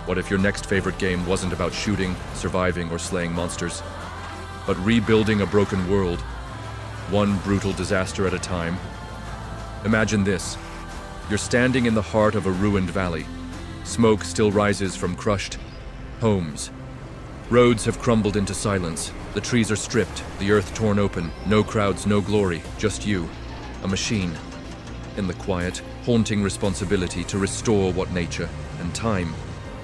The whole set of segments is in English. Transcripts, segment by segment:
What if your next favorite game wasn't about shooting, surviving, or slaying monsters, but rebuilding a broken world, one brutal disaster at a time? Imagine this. You're standing in the heart of a ruined valley. Smoke still rises from crushed homes. Roads have crumbled into silence. The trees are stripped, the earth torn open. No crowds, no glory, just you. A machine. In the quiet, haunting responsibility to restore what nature and time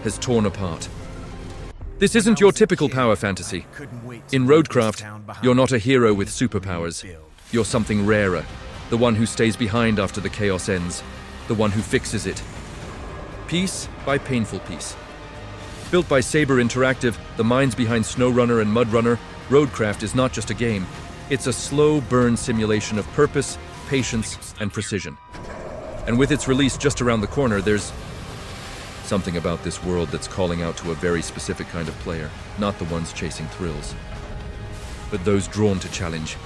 has torn apart. This isn't your typical power fantasy. In RoadCraft, you're not a hero with superpowers. You're something rarer. The one who stays behind after the chaos ends. The one who fixes it. Piece by painful piece. Built by Saber Interactive, the minds behind SnowRunner and MudRunner, RoadCraft is not just a game. It's a slow burn simulation of purpose, patience, and precision. And with its release just around the corner, there's something about this world that's calling out to a very specific kind of player, not the ones chasing thrills, but those drawn to challenge.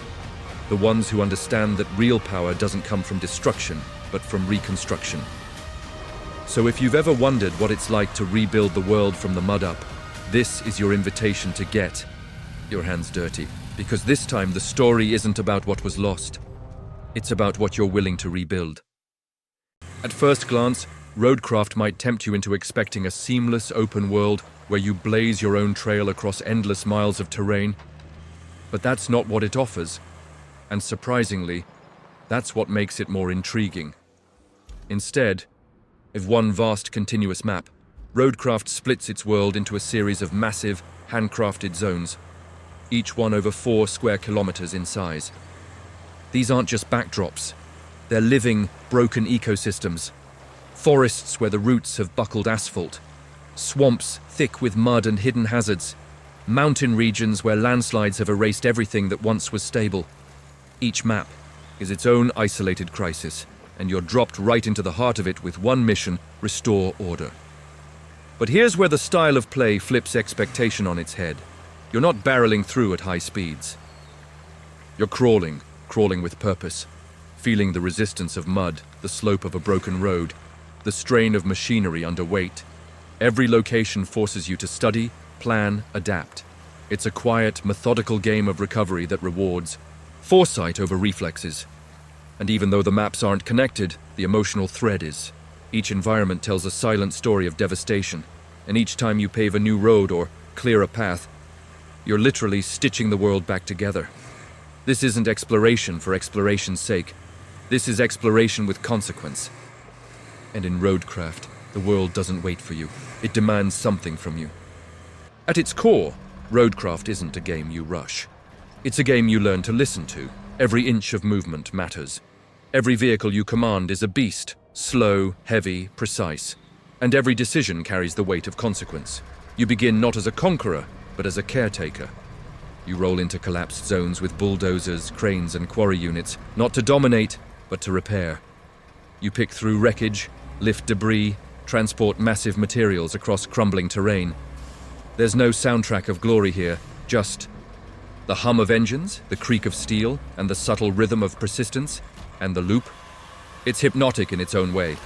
The ones who understand that real power doesn't come from destruction, but from reconstruction. So if you've ever wondered what it's like to rebuild the world from the mud up, this is your invitation to get your hands dirty. Because this time the story isn't about what was lost. It's about what you're willing to rebuild. At first glance, RoadCraft might tempt you into expecting a seamless open world where you blaze your own trail across endless miles of terrain. But that's not what it offers. And surprisingly, that's what makes it more intriguing. Instead, of one vast continuous map, RoadCraft splits its world into a series of massive, handcrafted zones, each one over 4 square kilometers in size. These aren't just backdrops. They're living, broken ecosystems. Forests where the roots have buckled asphalt. Swamps thick with mud and hidden hazards. Mountain regions where landslides have erased everything that once was stable. Each map is its own isolated crisis, and you're dropped right into the heart of it with one mission: restore order. But here's where the style of play flips expectation on its head. You're not barreling through at high speeds. You're crawling with purpose, feeling the resistance of mud, the slope of a broken road, the strain of machinery under weight. Every location forces you to study, plan, adapt. It's a quiet, methodical game of recovery that rewards foresight over reflexes. And even though the maps aren't connected, the emotional thread is. Each environment tells a silent story of devastation, and each time you pave a new road or clear a path, you're literally stitching the world back together. This isn't exploration for exploration's sake. This is exploration with consequence. And in RoadCraft, the world doesn't wait for you. It demands something from you. At its core, RoadCraft isn't a game you rush. It's a game you learn to listen to. Every inch of movement matters. Every vehicle you command is a beast, slow, heavy, precise. And every decision carries the weight of consequence. You begin not as a conqueror, but as a caretaker. You roll into collapsed zones with bulldozers, cranes, and quarry units, not to dominate, but to repair. You pick through wreckage, lift debris, transport massive materials across crumbling terrain. There's no soundtrack of glory here, just the hum of engines, the creak of steel, and the subtle rhythm of persistence, and the loop. It's hypnotic in its own way.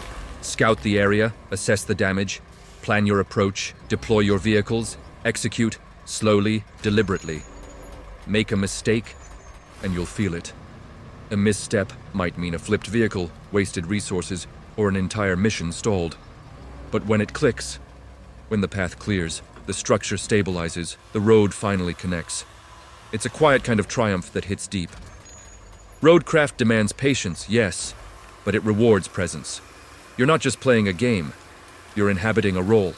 Scout the area, assess the damage, plan your approach, deploy your vehicles, execute slowly, deliberately. Make a mistake, and you'll feel it. A misstep might mean a flipped vehicle, wasted resources, or an entire mission stalled. But when it clicks, when the path clears, the structure stabilizes, the road finally connects. It's a quiet kind of triumph that hits deep. RoadCraft demands patience, yes, but it rewards presence. You're not just playing a game, you're inhabiting a role.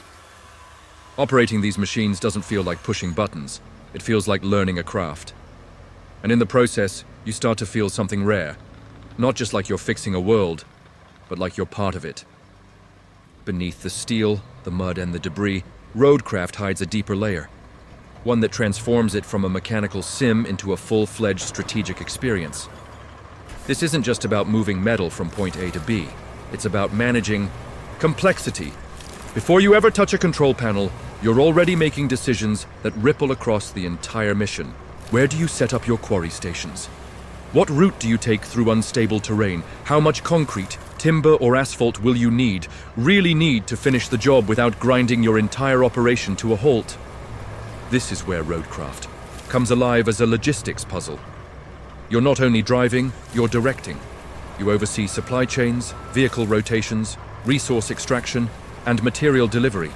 Operating these machines doesn't feel like pushing buttons. It feels like learning a craft. And in the process, you start to feel something rare. Not just like you're fixing a world, but like you're part of it. Beneath the steel, the mud, and the debris, RoadCraft hides a deeper layer. One that transforms it from a mechanical sim into a full-fledged strategic experience. This isn't just about moving metal from point A to B. It's about managing complexity. Before you ever touch a control panel, you're already making decisions that ripple across the entire mission. Where do you set up your quarry stations? What route do you take through unstable terrain? How much concrete timber or asphalt will you really need to finish the job without grinding your entire operation to a halt? This is where RoadCraft comes alive as a logistics puzzle. You're not only driving, you're directing. You oversee supply chains, vehicle rotations, resource extraction, and material delivery.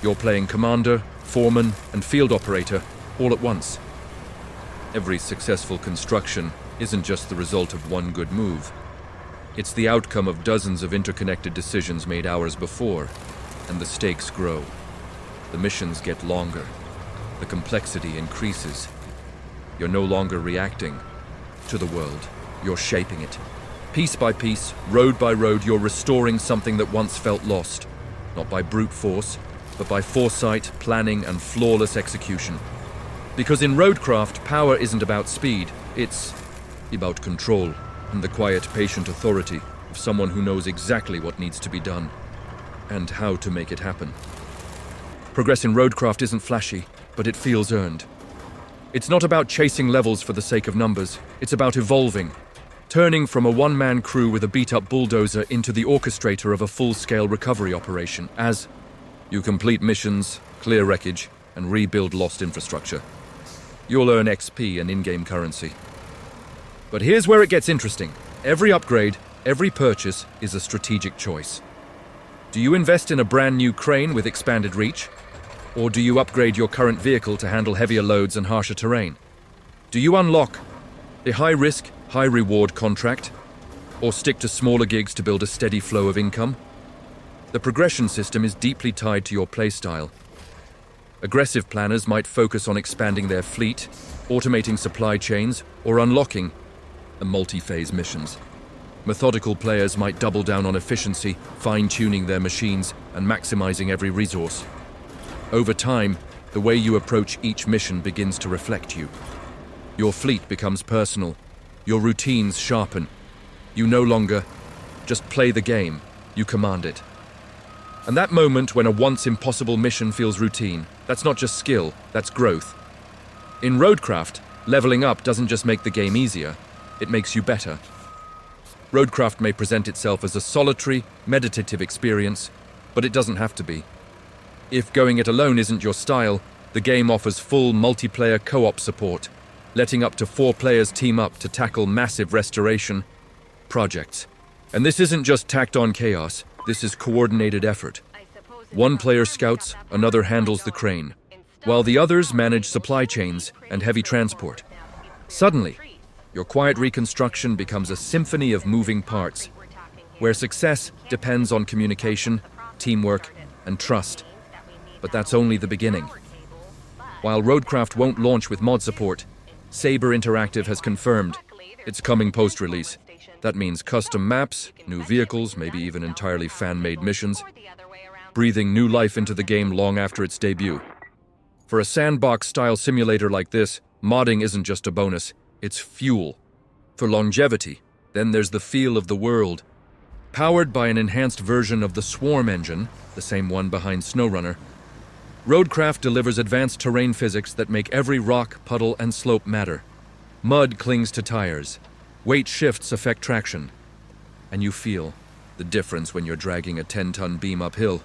You're playing commander, foreman, and field operator all at once. Every successful construction isn't just the result of one good move. It's the outcome of dozens of interconnected decisions made hours before, and the stakes grow. The missions get longer. The complexity increases. You're no longer reacting to the world. You're shaping it. Piece by piece, road by road, you're restoring something that once felt lost. Not by brute force, but by foresight, planning, and flawless execution. Because in RoadCraft, power isn't about speed. It's about control and the quiet, patient authority of someone who knows exactly what needs to be done and how to make it happen. Progress in RoadCraft isn't flashy, but it feels earned. It's not about chasing levels for the sake of numbers. It's about evolving, turning from a one-man crew with a beat-up bulldozer into the orchestrator of a full-scale recovery operation as you complete missions, clear wreckage, and rebuild lost infrastructure. You'll earn XP and in-game currency. But here's where it gets interesting. Every upgrade, every purchase is a strategic choice. Do you invest in a brand new crane with expanded reach? Or do you upgrade your current vehicle to handle heavier loads and harsher terrain? Do you unlock a high-risk, high-reward contract? Or stick to smaller gigs to build a steady flow of income? The progression system is deeply tied to your playstyle. Aggressive planners might focus on expanding their fleet, automating supply chains, or unlocking the multi-phase missions. Methodical players might double down on efficiency, fine-tuning their machines, and maximizing every resource. Over time, the way you approach each mission begins to reflect you. Your fleet becomes personal. Your routines sharpen. You no longer just play the game, you command it. And that moment when a once impossible mission feels routine, that's not just skill, that's growth. In RoadCraft, leveling up doesn't just make the game easier, it makes you better. RoadCraft may present itself as a solitary, meditative experience, but it doesn't have to be. If going it alone isn't your style, the game offers full multiplayer co-op support, letting up to 4 players team up to tackle massive restoration projects. And this isn't just tacked-on chaos, this is coordinated effort. One player scouts, another handles the crane, while the others manage supply chains and heavy transport. Suddenly, your quiet reconstruction becomes a symphony of moving parts, where success depends on communication, teamwork, and trust. But that's only the beginning. While RoadCraft won't launch with mod support, Saber Interactive has confirmed it's coming post-release. That means custom maps, new vehicles, maybe even entirely fan-made missions, breathing new life into the game long after its debut. For a sandbox-style simulator like this, modding isn't just a bonus, it's fuel. For longevity, then there's the feel of the world. Powered by an enhanced version of the Swarm engine, the same one behind SnowRunner, RoadCraft delivers advanced terrain physics that make every rock, puddle, and slope matter. Mud clings to tires. Weight shifts affect traction. And you feel the difference when you're dragging a 10-ton beam uphill.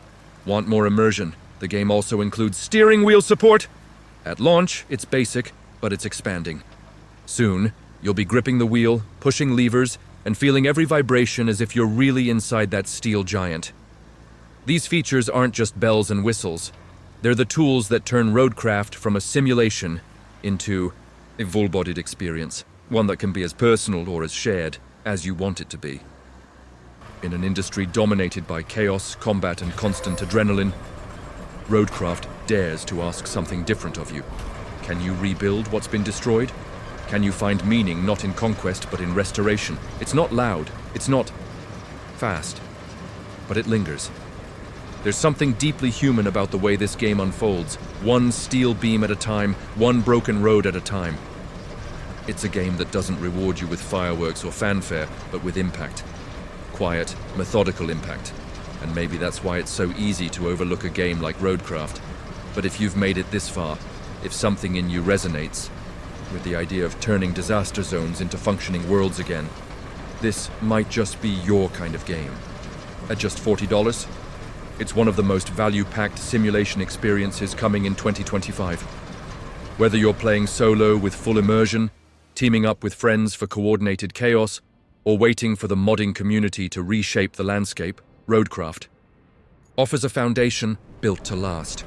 Want more immersion? The game also includes steering wheel support. At launch, it's basic, but it's expanding. Soon, you'll be gripping the wheel, pushing levers, and feeling every vibration as if you're really inside that steel giant. These features aren't just bells and whistles. They're the tools that turn RoadCraft from a simulation into a full-bodied experience, one that can be as personal or as shared as you want it to be. In an industry dominated by chaos, combat, and constant adrenaline, RoadCraft dares to ask something different of you. Can you rebuild what's been destroyed? Can you find meaning not in conquest but in restoration? It's not loud, it's not fast, but it lingers. There's something deeply human about the way this game unfolds, one steel beam at a time, one broken road at a time. It's a game that doesn't reward you with fireworks or fanfare, but with impact. Quiet, methodical impact. And maybe that's why it's so easy to overlook a game like RoadCraft. But if you've made it this far, if something in you resonates with the idea of turning disaster zones into functioning worlds again, This might just be your kind of game. At just $40, it's one of the most value-packed simulation experiences coming in 2025. Whether you're playing solo with full immersion, teaming up with friends for coordinated chaos, or waiting for the modding community to reshape the landscape, RoadCraft offers a foundation built to last.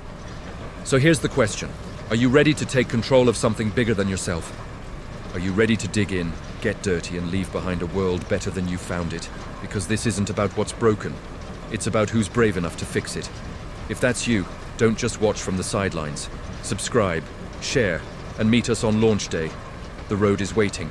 So here's the question. Are you ready to take control of something bigger than yourself? Are you ready to dig in, get dirty, and leave behind a world better than you found it? Because this isn't about what's broken. It's about who's brave enough to fix it. If that's you, don't just watch from the sidelines. Subscribe, share, and meet us on launch day. The road is waiting.